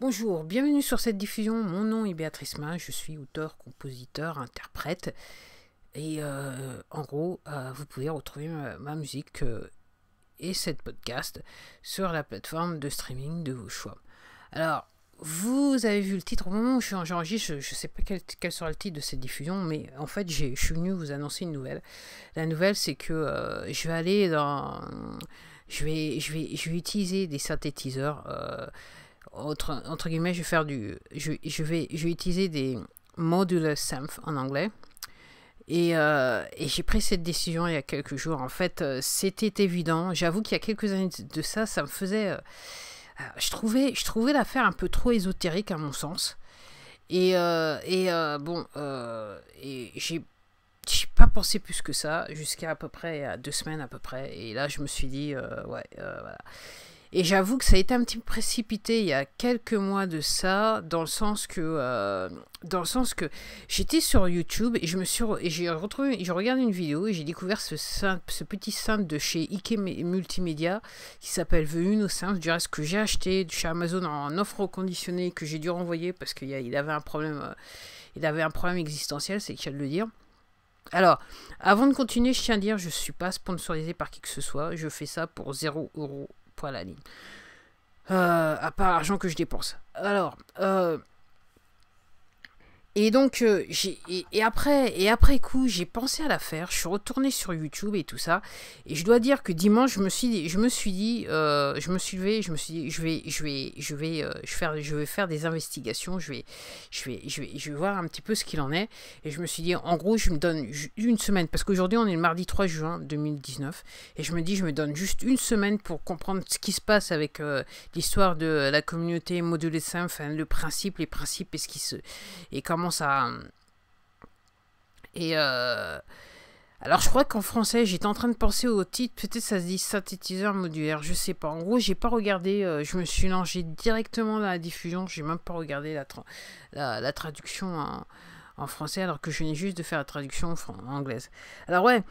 Bonjour, bienvenue sur cette diffusion. Mon nom est Béatrice Main, je suis auteur, compositeur, interprète. Et en gros, vous pouvez retrouver ma musique et cette podcast sur la plateforme de streaming de vos choix. Alors, vous avez vu le titre au moment où j'enregistre, je ne sais pas quel sera le titre de cette diffusion, mais en fait, je suis venu vous annoncer une nouvelle. La nouvelle, c'est que je vais aller dans... Je vais utiliser des synthétiseurs... entre guillemets, je vais utiliser des modular synth en anglais. Et j'ai pris cette décision il y a quelques jours. En fait, c'était évident. J'avoue qu'il y a quelques années de ça, ça me faisait... je trouvais l'affaire un peu trop ésotérique à mon sens. Et j'ai pas pensé plus que ça jusqu'à à peu près à 2 semaines à peu près. Et là, je me suis dit, voilà. Et j'avoue que ça a été un petit peu précipité il y a quelques mois de ça, dans le sens que j'étais sur YouTube et j'ai regardé une vidéo et j'ai découvert ce petit synth de chez Ike Multimédia qui s'appelle The Uno Synth, du reste que j'ai acheté chez Amazon en offre reconditionnée, que j'ai dû renvoyer parce qu'il avait un problème, existentiel, c'est le cas de le dire. Alors, avant de continuer, je tiens à dire, je ne suis pas sponsorisé par qui que ce soit, je fais ça pour 0 € à la ligne. À part l'argent que je dépense. Alors, et donc, après coup, j'ai pensé à l'affaire. Je suis retourné sur YouTube et tout ça. Et je dois dire que dimanche, je me suis levé, je me suis dit, je vais faire des investigations. Je vais voir un petit peu ce qu'il en est. Et je me suis dit, en gros, je me donne une semaine. Parce qu'aujourd'hui, on est le mardi 3 juin 2019. Et je me dis, je me donne juste une semaine pour comprendre ce qui se passe avec l'histoire de la communauté modulée synth, enfin, les principes et ce qui se... Et comment ça... Et alors je crois qu'en français, j'étais en train de penser au titre, peut-être ça se dit synthétiseur modulaire, je sais pas. En gros, j'ai pas regardé, je me suis lancé directement dans la diffusion, j'ai même pas regardé la traduction en français, alors que je venais juste de faire la traduction en anglaise. Alors ouais,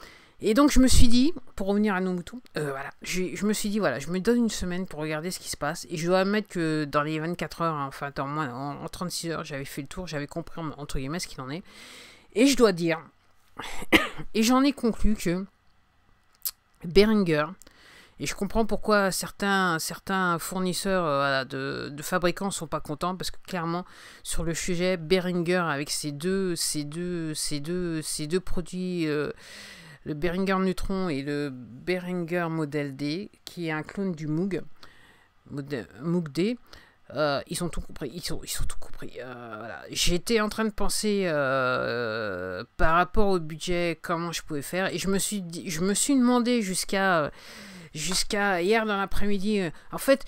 et donc je me suis dit, pour revenir à nos moutons, voilà, je me suis dit, voilà, je me donne une semaine pour regarder ce qui se passe, et je dois admettre que dans les 24 heures, enfin en 36 heures, j'avais fait le tour, j'avais compris entre guillemets ce qu'il en est, et je dois dire, et j'en ai conclu que Behringer, et je comprends pourquoi certains fournisseurs de fabricants ne sont pas contents, parce que clairement, sur le sujet, Behringer, avec ces deux produits... le Behringer Neutron et le Behringer Model D, qui est un clone du Moog D, ils ont tout compris. Ils ont tout compris. Voilà. J'étais en train de penser par rapport au budget, comment je pouvais faire, et je me suis demandé jusqu'à hier dans l'après-midi. En fait,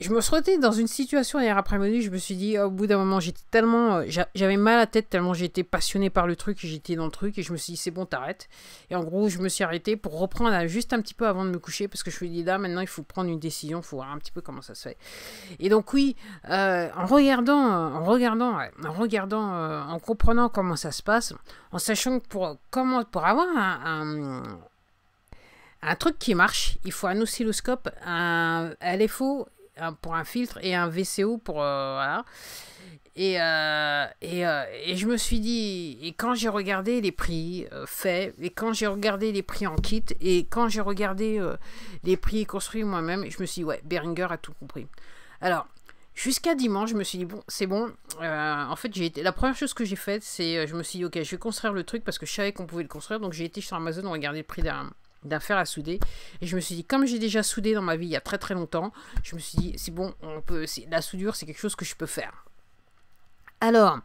je me suis retrouvée dans une situation hier après-midi, je me suis dit, au bout d'un moment, j'étais tellement... j'avais mal à la tête tellement j'étais passionné par le truc, et j'étais dans le truc, et je me suis dit, c'est bon, t'arrêtes. Et en gros, je me suis arrêté pour reprendre juste un petit peu avant de me coucher, parce que je me suis dit, là, maintenant, il faut prendre une décision, il faut voir un petit peu comment ça se fait. Et donc, oui, en comprenant comment ça se passe, en sachant que pour avoir un truc qui marche, il faut un oscilloscope, un LFO pour un filtre et un VCO pour... voilà. Et je me suis dit, et quand j'ai regardé les prix faits, et quand j'ai regardé les prix en kit, et quand j'ai regardé les prix construits moi-même, je me suis dit, ouais, Behringer a tout compris. Alors, jusqu'à dimanche, je me suis dit, bon, c'est bon. En fait, la première chose que j'ai faite, c'est, je me suis dit, ok, je vais construire le truc parce que je savais qu'on pouvait le construire, donc j'ai été sur Amazon, regarder le prix d'un fer à souder, et je me suis dit, comme j'ai déjà soudé dans ma vie il y a très très longtemps, je me suis dit, c'est bon, la soudure c'est quelque chose que je peux faire. Alors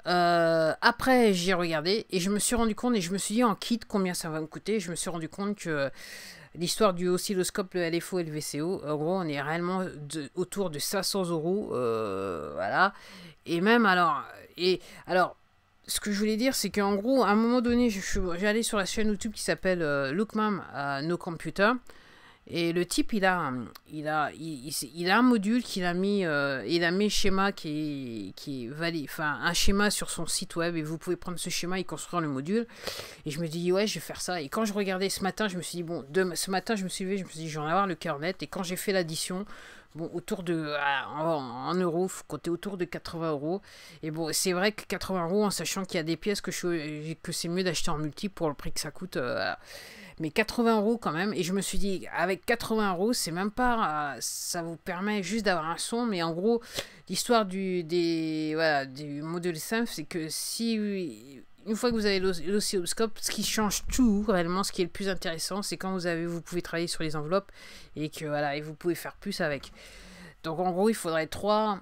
après j'ai regardé et je me suis rendu compte, et je me suis dit en kit combien ça va me coûter. Je me suis rendu compte que l'histoire du oscilloscope, le LFO et le VCO, en gros on est réellement autour de 500 €, voilà. Et même alors ce que je voulais dire, c'est qu'en gros, à un moment donné, j'ai allé sur la chaîne YouTube qui s'appelle Lookman No Computer. Et le type, il a un module qu'il a mis, il a mis un schéma qui est valide, enfin un schéma sur son site web, et vous pouvez prendre ce schéma et construire le module. Et je me dis, ouais, je vais faire ça. Et quand je regardais ce matin, je me suis dit, bon, ce matin, je me suis levé, je me suis dit, je vais en avoir le cœur net. Et quand j'ai fait l'addition, bon, autour de, en euros, faut compter autour de 80 euros. Et bon, c'est vrai que 80 euros, en sachant qu'il y a des pièces que c'est mieux d'acheter en multi pour le prix que ça coûte. Mais 80 euros quand même. Et je me suis dit, avec 80 euros, c'est même pas. Ça vous permet juste d'avoir un son. Mais en gros, l'histoire du module simple, c'est que si. Une fois que vous avez l'oscilloscope, ce qui change tout, réellement, ce qui est le plus intéressant, c'est quand vous pouvez travailler sur les enveloppes et que voilà, et vous pouvez faire plus avec. Donc en gros, il faudrait trois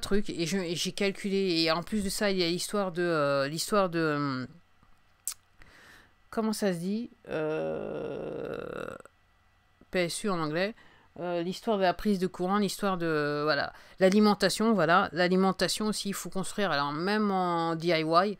trucs et j'ai calculé. Et en plus de ça, il y a l'histoire de comment ça se dit, PSU en anglais. L'histoire de la prise de courant, l'histoire de voilà l'alimentation, aussi il faut construire. Alors même en DIY,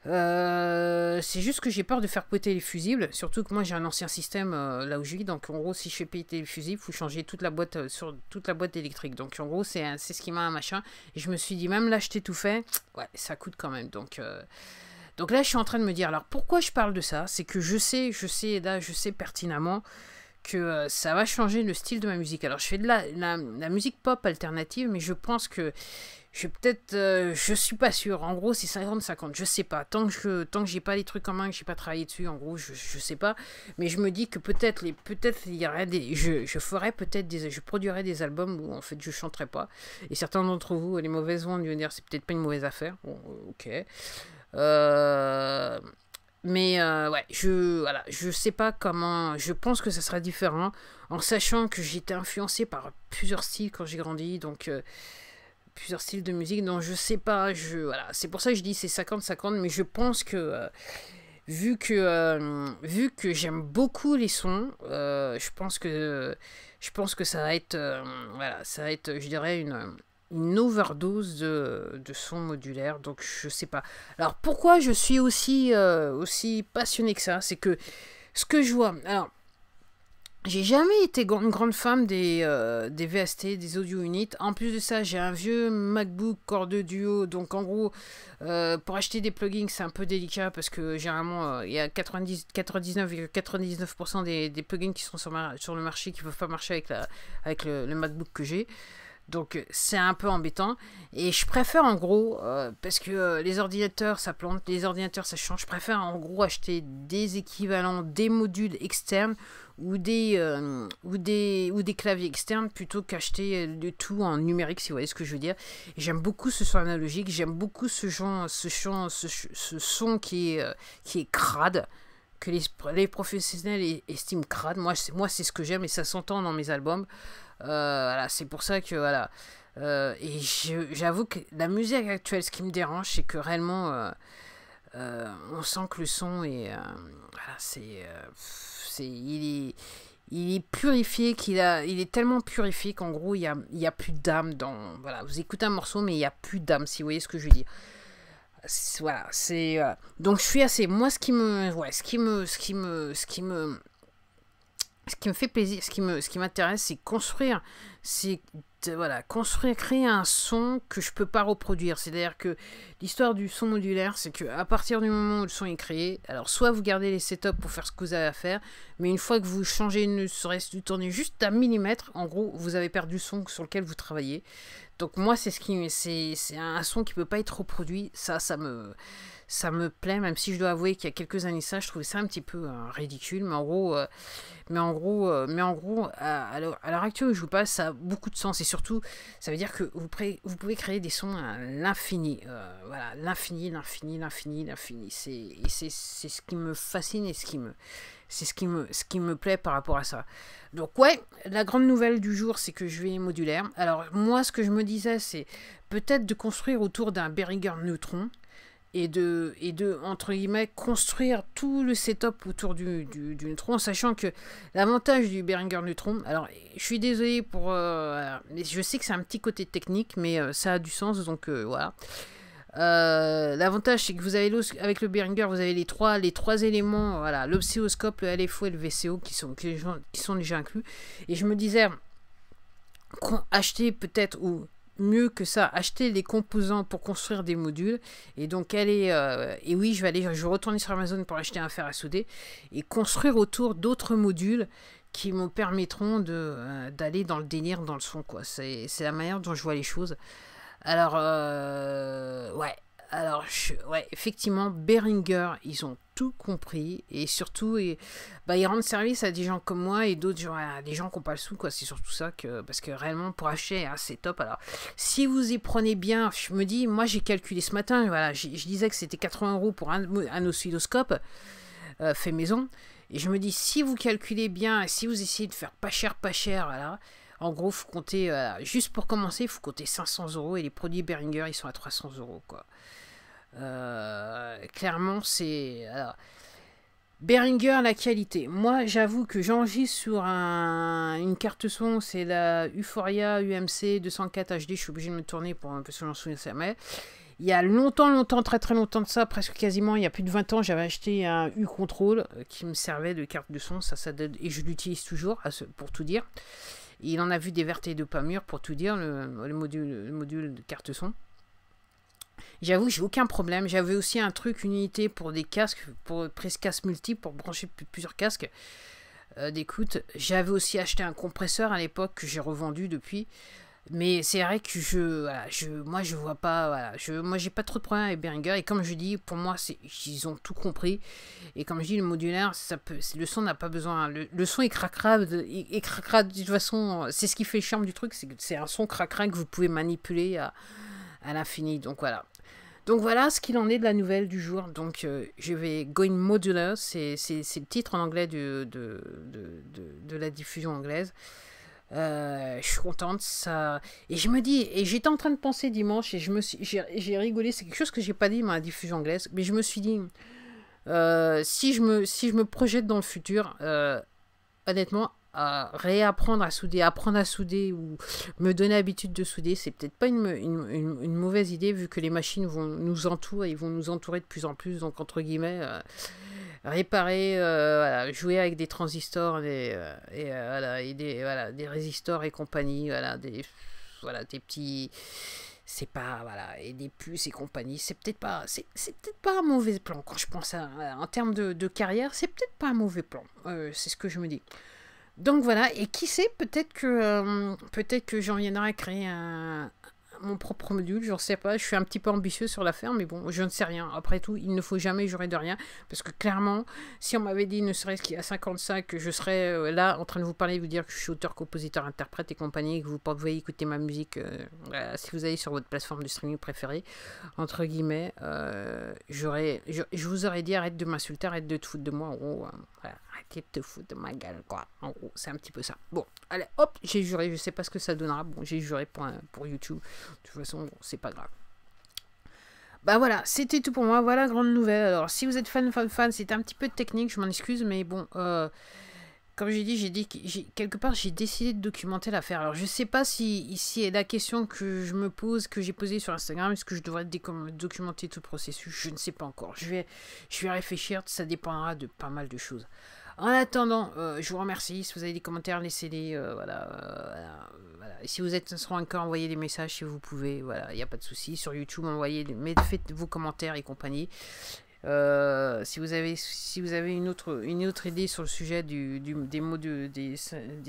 c'est juste que j'ai peur de faire péter les fusibles, surtout que moi j'ai un ancien système là où je vis, donc en gros si je fais péter les fusibles, il faut changer toute la boîte sur toute la boîte électrique. Donc en gros c'est ce qui m'a un machin. Et je me suis dit même l'acheter tout fait, ouais ça coûte quand même. Donc là je suis en train de me dire, alors pourquoi je parle de ça, c'est que je sais pertinemment que ça va changer le style de ma musique. Alors je fais de la musique pop alternative, mais je pense que je vais peut-être, je suis pas sûr. En gros c'est 50-50, je sais pas. Tant que j'ai pas les trucs en main, que j'ai pas travaillé dessus, en gros je sais pas. Mais je me dis que peut-être il y aurait je ferais peut-être je produirais des albums où en fait je chanterais pas. Et certains d'entre vous, les mauvaises vont me dire c'est peut-être pas une mauvaise affaire. Bon, ok. Mais ouais, je sais pas comment. Je pense que ça sera différent, en sachant que j'ai été influencé par plusieurs styles quand j'ai grandi, donc plusieurs styles de musique. Donc je sais pas, voilà, c'est pour ça que je dis c'est 50-50, mais je pense que vu que j'aime beaucoup les sons, je pense que ça va être voilà, ça va être, je dirais une overdose de sons modulaires, donc je sais pas. Alors pourquoi je suis aussi passionné que ça, c'est que ce que je vois, alors j'ai jamais été une grande fan des VST, des audio units. En plus de ça, j'ai un vieux MacBook Core 2 Duo, donc en gros, pour acheter des plugins, c'est un peu délicat parce que généralement, il y a 99,99% des plugins qui sont sur le marché qui ne peuvent pas marcher avec le MacBook que j'ai. Donc c'est un peu embêtant. Et je préfère en gros, parce que les ordinateurs ça plante, les ordinateurs ça change, je préfère en gros acheter des équivalents, des modules externes ou des claviers externes plutôt qu'acheter le tout en numérique, si vous voyez ce que je veux dire. J'aime beaucoup ce son analogique, j'aime beaucoup ce son qui est crade, que les professionnels estiment crade. Moi c'est ce que j'aime et ça s'entend dans mes albums. Voilà, c'est pour ça que voilà. Et j'avoue que la musique actuelle, ce qui me dérange, c'est que réellement, on sent que le son est, voilà, il est purifié, il est tellement purifié qu'en gros, il y a plus d'âme dans. Voilà, vous écoutez un morceau, mais il y a plus d'âme, si vous voyez ce que je veux dire. Voilà, c'est donc je suis assez. Moi, ce qui me fait plaisir, ce qui m'intéresse, c'est construire, créer un son que je peux pas reproduire. C'est-à-dire que l'histoire du son modulaire, c'est que à partir du moment où le son est créé, alors soit vous gardez les setups pour faire ce que vous avez à faire, mais une fois que vous changez, ne serait-ce que tourner juste à millimètre, en gros, vous avez perdu le son sur lequel vous travaillez. Donc moi, c'est un son qui peut pas être reproduit. Ça me plaît, même si je dois avouer qu'il y a quelques années je trouvais ça un petit peu ridicule, mais en gros, à l'heure actuelle où je vous passe, ça a beaucoup de sens, et surtout, ça veut dire que vous pouvez créer des sons à l'infini, voilà, l'infini, c'est ce qui me fascine et c'est ce qui me plaît par rapport à ça. Donc ouais, la grande nouvelle du jour, c'est que je vais modulaire. Alors moi, ce que je me disais, c'est peut-être de construire autour d'un Behringer Neutron, et de entre guillemets construire tout le setup autour du Neutron, sachant que l'avantage du Behringer Neutron, alors je suis désolé mais je sais que c'est un petit côté technique, mais ça a du sens, donc voilà. L'avantage, c'est que vous avez avec le Behringer, vous avez les trois éléments, voilà, l'oscilloscope, le LFO et le VCO qui sont déjà inclus. Et je me disais, acheter peut-être, ou mieux que ça, acheter les composants pour construire des modules. Et donc et oui, je vais retourner sur Amazon pour acheter un fer à souder et construire autour d'autres modules qui me permettront d'aller dans le délire, dans le son, quoi. C'est la manière dont je vois les choses. Alors, ouais. Alors, ouais, effectivement, Behringer, ils ont tout compris. Et surtout, ils rendent service à des gens comme moi et d'autres gens, à des gens qui n'ont pas le sou, quoi. C'est surtout ça parce que réellement, pour acheter, c'est top. Alors, si vous y prenez bien, je me dis, moi, j'ai calculé ce matin, voilà, je disais que c'était 80 € pour un oscilloscope fait maison. Et je me dis, si vous calculez bien, si vous essayez de faire pas cher, voilà. En gros, faut compter, juste pour commencer, il faut compter 500 € et les produits Behringer, ils sont à 300 €, quoi. Clairement, c'est... Alors, Behringer, la qualité. Moi, j'avoue que j'enregistre sur une carte son, c'est la Euphoria UMC 204 HD. Je suis obligé de me tourner parce que j'en souviens jamais. Il y a longtemps, très longtemps de ça, presque quasiment, il y a plus de 20 ans, j'avais acheté un U-Control qui me servait de carte de son, et je l'utilise toujours, pour tout dire. Il en a vu des vertes et de pas mûres, pour tout dire, le module de carte son. J'avoue, j'ai aucun problème. J'avais aussi une unité pour des casques, pour prise casque multiple, pour brancher plusieurs casques d'écoute. J'avais aussi acheté un compresseur à l'époque que j'ai revendu depuis. Mais c'est vrai que moi je vois pas, voilà, moi j'ai pas trop de problèmes avec Behringer et comme je dis, pour moi ils ont tout compris et comme je dis le modulaire, le son n'a pas besoin, le son il craquera de toute façon, c'est ce qui fait le charme du truc, c'est que c'est un son craquera que vous pouvez manipuler à l'infini, donc voilà. Donc voilà ce qu'il en est de la nouvelle du jour. Donc je vais Going Modular, c'est le titre en anglais de la diffusion anglaise. Je suis contente, ça. Et je me dis, et j'étais en train de penser dimanche, et j'ai rigolé, c'est quelque chose que j'ai pas dit dans la diffusion anglaise, mais je me suis dit, si je me projette dans le futur, honnêtement, réapprendre à souder, apprendre à souder, ou me donner l'habitude de souder, c'est peut-être pas une mauvaise idée, vu que les machines vont nous entourer, ils vont nous entourer de plus en plus, donc entre guillemets... réparer, voilà, jouer avec des transistors des résistors et compagnie, voilà, des petits, c'est pas, voilà, et des puces et compagnie, c'est peut-être pas un mauvais plan quand je pense en termes de carrière, c'est peut-être pas un mauvais plan, c'est ce que je me dis. Donc voilà, et qui sait, peut-être que j'en viendrai à créer mon propre module, je ne sais pas, je suis un petit peu ambitieux sur l'affaire, mais bon, je ne sais rien. Après tout, il ne faut jamais jurer de rien, parce que clairement, si on m'avait dit, ne serait-ce qu'il y a 55, que je serais là en train de vous parler, vous dire que je suis auteur, compositeur, interprète et compagnie, que vous pouvez écouter ma musique, si vous allez sur votre plateforme de streaming préférée, entre guillemets, je vous aurais dit, arrête de m'insulter, arrête de te foutre de moi, en gros, voilà, arrête de te foutre de ma gueule, quoi. En gros, c'est un petit peu ça. Bon, allez, hop, j'ai juré, je sais pas ce que ça donnera, bon, j'ai juré pour YouTube. De toute façon, bon, c'est pas grave. Bah voilà, c'était tout pour moi. Voilà, grande nouvelle. Alors, si vous êtes fan, c'était un petit peu technique, je m'en excuse, mais bon, comme j'ai dit, quelque part, j'ai décidé de documenter l'affaire. Alors, je sais pas si ici est la question que je me pose, que j'ai posée sur Instagram, est-ce que je devrais documenter tout le processus? Je ne sais pas encore. Je vais réfléchir, ça dépendra de pas mal de choses. En attendant, je vous remercie. Si vous avez des commentaires, laissez-les. Voilà. Et si vous êtes sur encore, envoyez des messages si vous pouvez. Voilà, il n'y a pas de souci. Sur YouTube, faites vos commentaires et compagnie. Si vous avez une autre idée sur le sujet des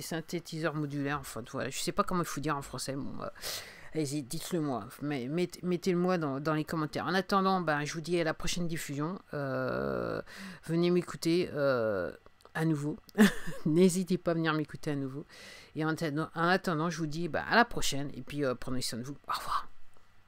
synthétiseurs modulaires, enfin voilà, je sais pas comment il faut dire en français. Bon, allez-y, dites-le moi, mettez-le moi dans les commentaires. En attendant, je vous dis à la prochaine diffusion. Venez m'écouter à nouveau. N'hésitez pas à venir m'écouter à nouveau. Et en attendant, je vous dis à la prochaine. Et puis prenez soin de vous. Au revoir.